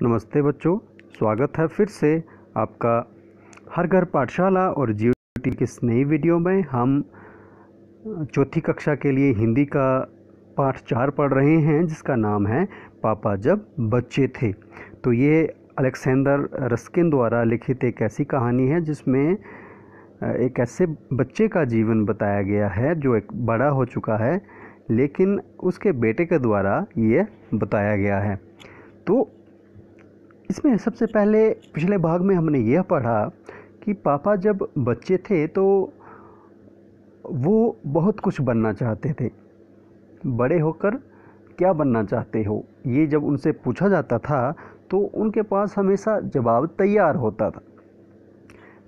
नमस्ते बच्चों, स्वागत है फिर से आपका हर घर पाठशाला और जियो टी की इस नई वीडियो में। हम चौथी कक्षा के लिए हिंदी का पाठ 4 पढ़ रहे हैं, जिसका नाम है पापा जब बच्चे थे। तो ये अलेक्जेंडर रस्किन द्वारा लिखित एक ऐसी कहानी है जिसमें एक ऐसे बच्चे का जीवन बताया गया है जो एक बड़ा हो चुका है, लेकिन उसके बेटे के द्वारा ये बताया गया है। तो इसमें सबसे पहले पिछले भाग में हमने यह पढ़ा कि पापा जब बच्चे थे तो वो बहुत कुछ बनना चाहते थे। बड़े होकर क्या बनना चाहते हो, ये जब उनसे पूछा जाता था तो उनके पास हमेशा जवाब तैयार होता था,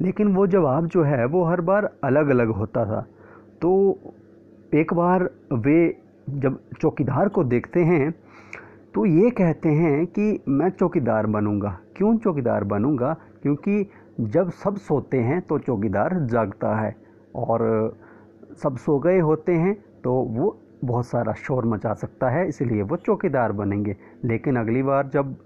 लेकिन वो जवाब जो है वो हर बार अलग अलग होता था। तो एक बार वे जब चौकीदार को देखते हैं तो ये कहते हैं कि मैं चौकीदार बनूंगा। क्यों चौकीदार बनूंगा? क्योंकि जब सब सोते हैं तो चौकीदार जागता है, और सब सो गए होते हैं तो वो बहुत सारा शोर मचा सकता है, इसलिए वो चौकीदार बनेंगे। लेकिन अगली बार जब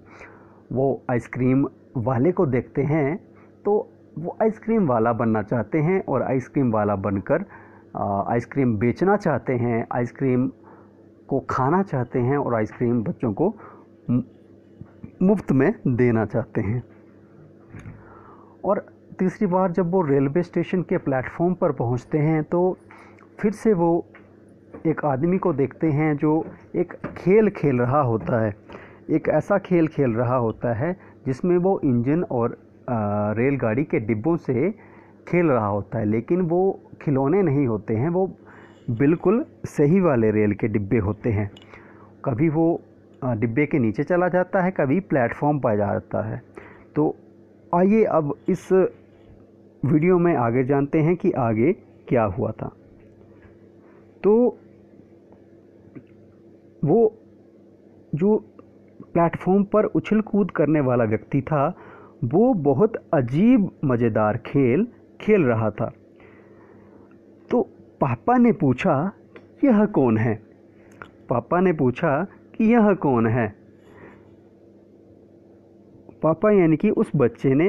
वो आइसक्रीम वाले को देखते हैं तो वो आइसक्रीम वाला बनना चाहते हैं और आइसक्रीम वाला बनकर आइसक्रीम बेचना चाहते हैं, आइसक्रीम को खाना चाहते हैं और आइसक्रीम बच्चों को मुफ्त में देना चाहते हैं। और तीसरी बार जब वो रेलवे स्टेशन के प्लेटफॉर्म पर पहुंचते हैं तो फिर से वो एक आदमी को देखते हैं जो एक खेल खेल रहा होता है। एक ऐसा खेल खेल रहा होता है जिसमें वो इंजन और रेलगाड़ी के डिब्बों से खेल रहा होता है, लेकिन वो खिलौने नहीं होते हैं, वो बिल्कुल सही वाले रेल के डिब्बे होते हैं। कभी वो डिब्बे के नीचे चला जाता है, कभी प्लेटफॉर्म पर जाता है। तो आइए अब इस वीडियो में आगे जानते हैं कि आगे क्या हुआ था। तो वो जो प्लेटफॉर्म पर उछल कूद करने वाला व्यक्ति था वो बहुत अजीब मज़ेदार खेल खेल रहा था। तो पापा ने पूछा यह कौन है? पापा ने पूछा कि यह कौन है? पापा यानी कि उस बच्चे ने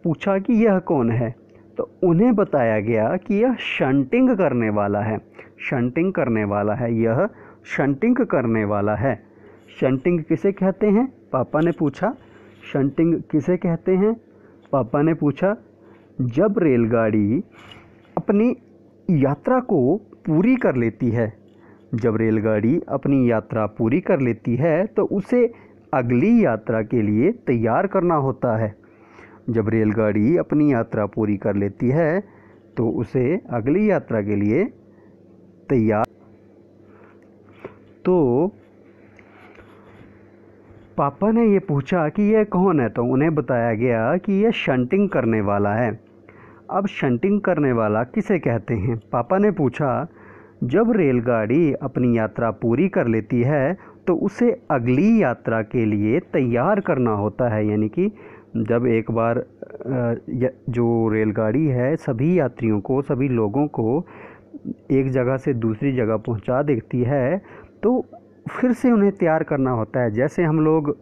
पूछा कि यह कौन है, तो उन्हें बताया गया कि यह शंटिंग करने वाला है। शंटिंग करने वाला है, यह शंटिंग करने वाला है। शंटिंग किसे कहते हैं? पापा ने पूछा। शंटिंग किसे कहते हैं? पापा ने पूछा। जब रेलगाड़ी अपनी यात्रा को पूरी कर लेती है, जब रेलगाड़ी अपनी यात्रा पूरी कर लेती है तो उसे अगली यात्रा के लिए तैयार करना होता है। जब रेलगाड़ी अपनी यात्रा पूरी कर लेती है तो उसे अगली यात्रा के लिए तैयार। तो पापा ने ये पूछा कि यह कौन है, तो उन्हें बताया गया कि यह शंटिंग करने वाला है। अब शंटिंग करने वाला किसे कहते हैं? पापा ने पूछा। जब रेलगाड़ी अपनी यात्रा पूरी कर लेती है तो उसे अगली यात्रा के लिए तैयार करना होता है। यानी कि जब एक बार जो रेलगाड़ी है सभी यात्रियों को, सभी लोगों को एक जगह से दूसरी जगह पहुंचा देती है तो फिर से उन्हें तैयार करना होता है। जैसे हम लोग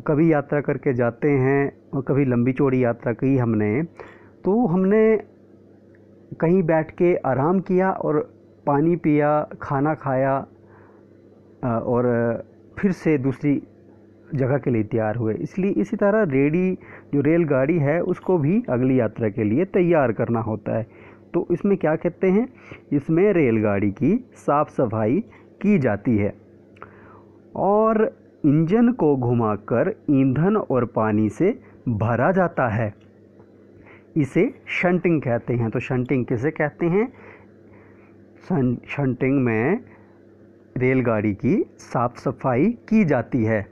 कभी यात्रा करके जाते हैं और कभी लंबी चौड़ी यात्रा की हमने, तो हमने कहीं बैठ के आराम किया और पानी पिया, खाना खाया और फिर से दूसरी जगह के लिए तैयार हुए। इसलिए इसी तरह जो रेलगाड़ी है उसको भी अगली यात्रा के लिए तैयार करना होता है। तो इसमें क्या कहते हैं? इसमें रेलगाड़ी की साफ सफाई की जाती है और इंजन को घुमाकर ईंधन और पानी से भरा जाता है। इसे शंटिंग कहते हैं। तो शंटिंग किसे कहते हैं? शंटिंग में रेलगाड़ी की साफ सफाई की जाती है,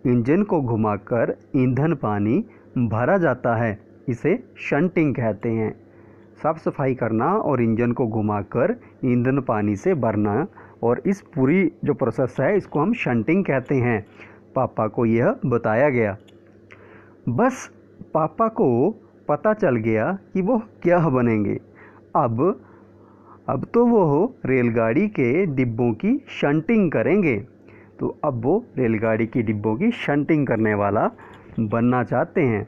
इंजन को घुमाकर ईंधन पानी भरा जाता है, इसे शंटिंग कहते हैं। साफ सफाई करना और इंजन को घुमाकर ईंधन पानी से भरना, और इस पूरी जो प्रोसेस है इसको हम शंटिंग कहते हैं। पापा को यह बताया गया। बस पापा को पता चल गया कि वो क्या बनेंगे। अब तो वो रेलगाड़ी के डिब्बों की शंटिंग करेंगे। तो अब वो रेलगाड़ी की डिब्बों की शंटिंग करने वाला बनना चाहते हैं।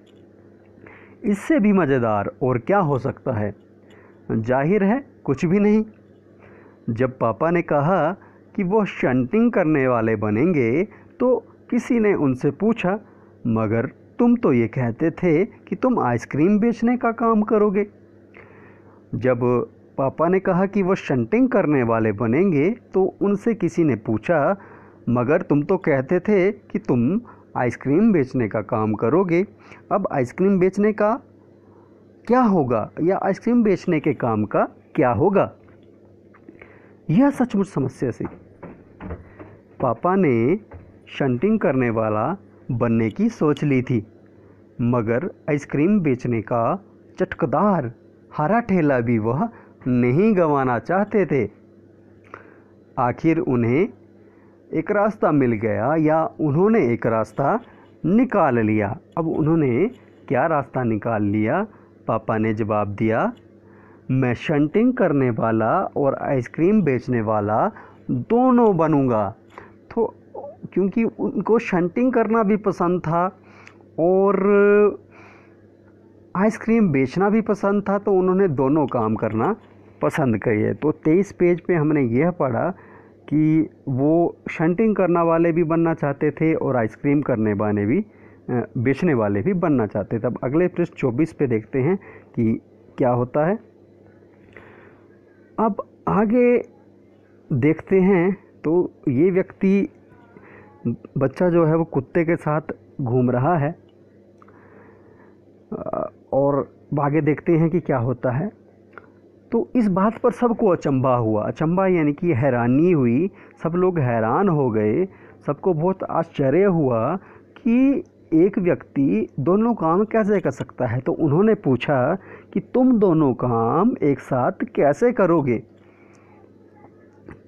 इससे भी मज़ेदार और क्या हो सकता है? जाहिर है कुछ भी नहीं। जब पापा ने कहा कि वो शंटिंग करने वाले बनेंगे तो किसी ने उनसे पूछा, मगर तुम तो ये कहते थे कि तुम आइसक्रीम बेचने का काम करोगे। जब पापा ने कहा कि वो शंटिंग करने वाले बनेंगे तो उनसे किसी ने पूछा, मगर तुम तो कहते थे कि तुम आइसक्रीम बेचने का काम करोगे। अब आइसक्रीम बेचने का क्या होगा, या आइसक्रीम बेचने के काम का क्या होगा? यह सचमुच समस्या थी। पापा ने शंटिंग करने वाला बनने की सोच ली थी, मगर आइसक्रीम बेचने का चटकदार हरा ठेला भी वह नहीं गंवाना चाहते थे। आखिर उन्हें एक रास्ता मिल गया, या उन्होंने एक रास्ता निकाल लिया। अब उन्होंने क्या रास्ता निकाल लिया? पापा ने जवाब दिया, मैं शंटिंग करने वाला और आइसक्रीम बेचने वाला दोनों बनूंगा। तो क्योंकि उनको शंटिंग करना भी पसंद था और आइसक्रीम बेचना भी पसंद था, तो उन्होंने दोनों काम करना पसंद किए। तो 23 पेज पे हमने यह पढ़ा कि वो शंटिंग करने वाले भी बनना चाहते थे और आइसक्रीम करने वाले भी बेचने वाले भी बनना चाहते थे। अब अगले पृष्ठ 24 पे देखते हैं कि क्या होता है। अब आगे देखते हैं तो ये व्यक्ति, बच्चा जो है वो कुत्ते के साथ घूम रहा है, और आगे देखते हैं कि क्या होता है। तो इस बात पर सबको अचंभा हुआ। अचंभा यानी कि हैरानी हुई, सब लोग हैरान हो गए। सबको बहुत आश्चर्य हुआ कि एक व्यक्ति दोनों काम कैसे कर सकता है। तो उन्होंने पूछा कि तुम दोनों काम एक साथ कैसे करोगे?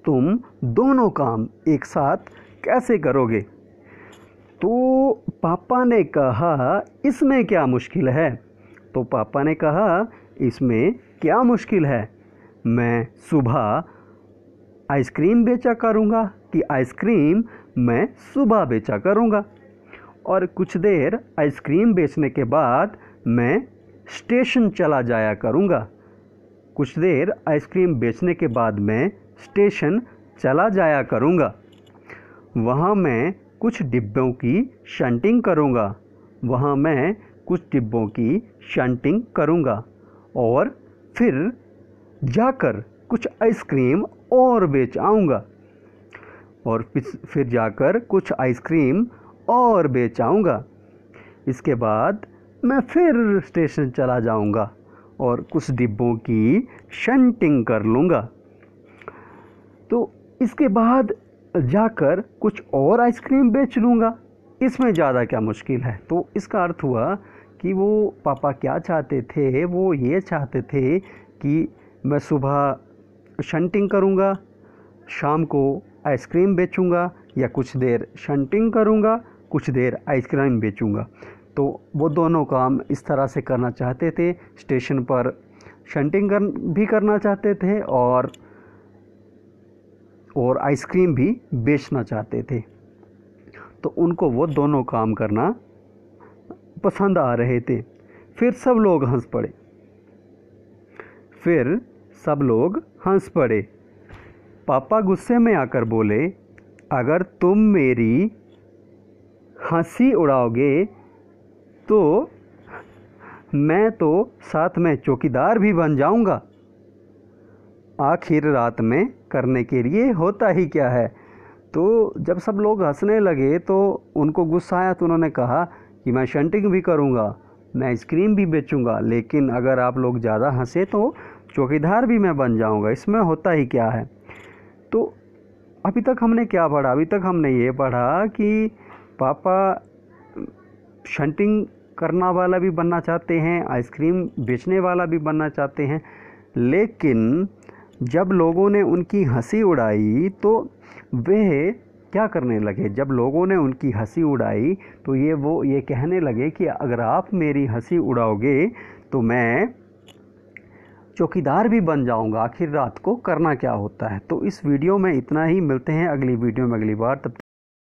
तुम दोनों काम एक साथ कैसे करोगे? तो पापा ने कहा, इसमें क्या मुश्किल है? तो पापा ने कहा, इसमें क्या मुश्किल है? मैं सुबह आइसक्रीम बेचा करूँगा कि आइसक्रीम मैं सुबह बेचा करूँगा, और कुछ देर आइसक्रीम बेचने के बाद मैं स्टेशन चला जाया करूँगा। कुछ देर आइसक्रीम बेचने के बाद मैं स्टेशन चला जाया करूँगा। वहाँ मैं कुछ डिब्बों की शंटिंग करूँगा। वहाँ मैं कुछ डिब्बों की शंटिंग करूँगा और फिर जाकर कुछ आइसक्रीम और बेच आऊँगा, और फिर जाकर कुछ आइसक्रीम और बेच आऊँगा। इसके बाद मैं फिर स्टेशन चला जाऊँगा और कुछ डिब्बों की शंटिंग कर लूँगा। तो इसके बाद जाकर कुछ और आइसक्रीम बेच लूँगा। इसमें ज़्यादा क्या मुश्किल है? तो इसका अर्थ हुआ कि वो पापा क्या चाहते थे, वो ये चाहते थे कि मैं सुबह शंटिंग करूँगा, शाम को आइसक्रीम बेचूँगा, या कुछ देर शंटिंग करूँगा, कुछ देर आइसक्रीम बेचूँगा। तो वो दोनों काम इस तरह से करना चाहते थे। स्टेशन पर शंटिंग भी करना चाहते थे और आइसक्रीम भी बेचना चाहते थे। तो उनको वो दोनों काम करना पसंद आ रहे थे। फिर सब लोग हंस पड़े। पापा गुस्से में आकर बोले, अगर तुम मेरी हंसी उड़ाओगे तो मैं तो साथ में चौकीदार भी बन जाऊंगा। आखिर रात में करने के लिए होता ही क्या है। तो जब सब लोग हंसने लगे तो उनको गुस्सा आया, तो उन्होंने कहा कि मैं शंटिंग भी करूंगा, मैं आइसक्रीम भी बेचूंगा, लेकिन अगर आप लोग ज़्यादा हंसे तो चौकीदार भी मैं बन जाऊंगा, इसमें होता ही क्या है। तो अभी तक हमने क्या पढ़ा? अभी तक हमने ये पढ़ा कि पापा शंटिंग करना वाला भी बनना चाहते हैं, आइसक्रीम बेचने वाला भी बनना चाहते हैं, लेकिन जब लोगों ने उनकी हंसी उड़ाई तो वे क्या करने लगे? जब लोगों ने उनकी हंसी उड़ाई तो वो ये कहने लगे कि अगर आप मेरी हंसी उड़ाओगे तो मैं चौकीदार भी बन जाऊंगा। आखिर रात को करना क्या होता है। तो इस वीडियो में इतना ही। मिलते हैं अगली वीडियो में अगली बार। तब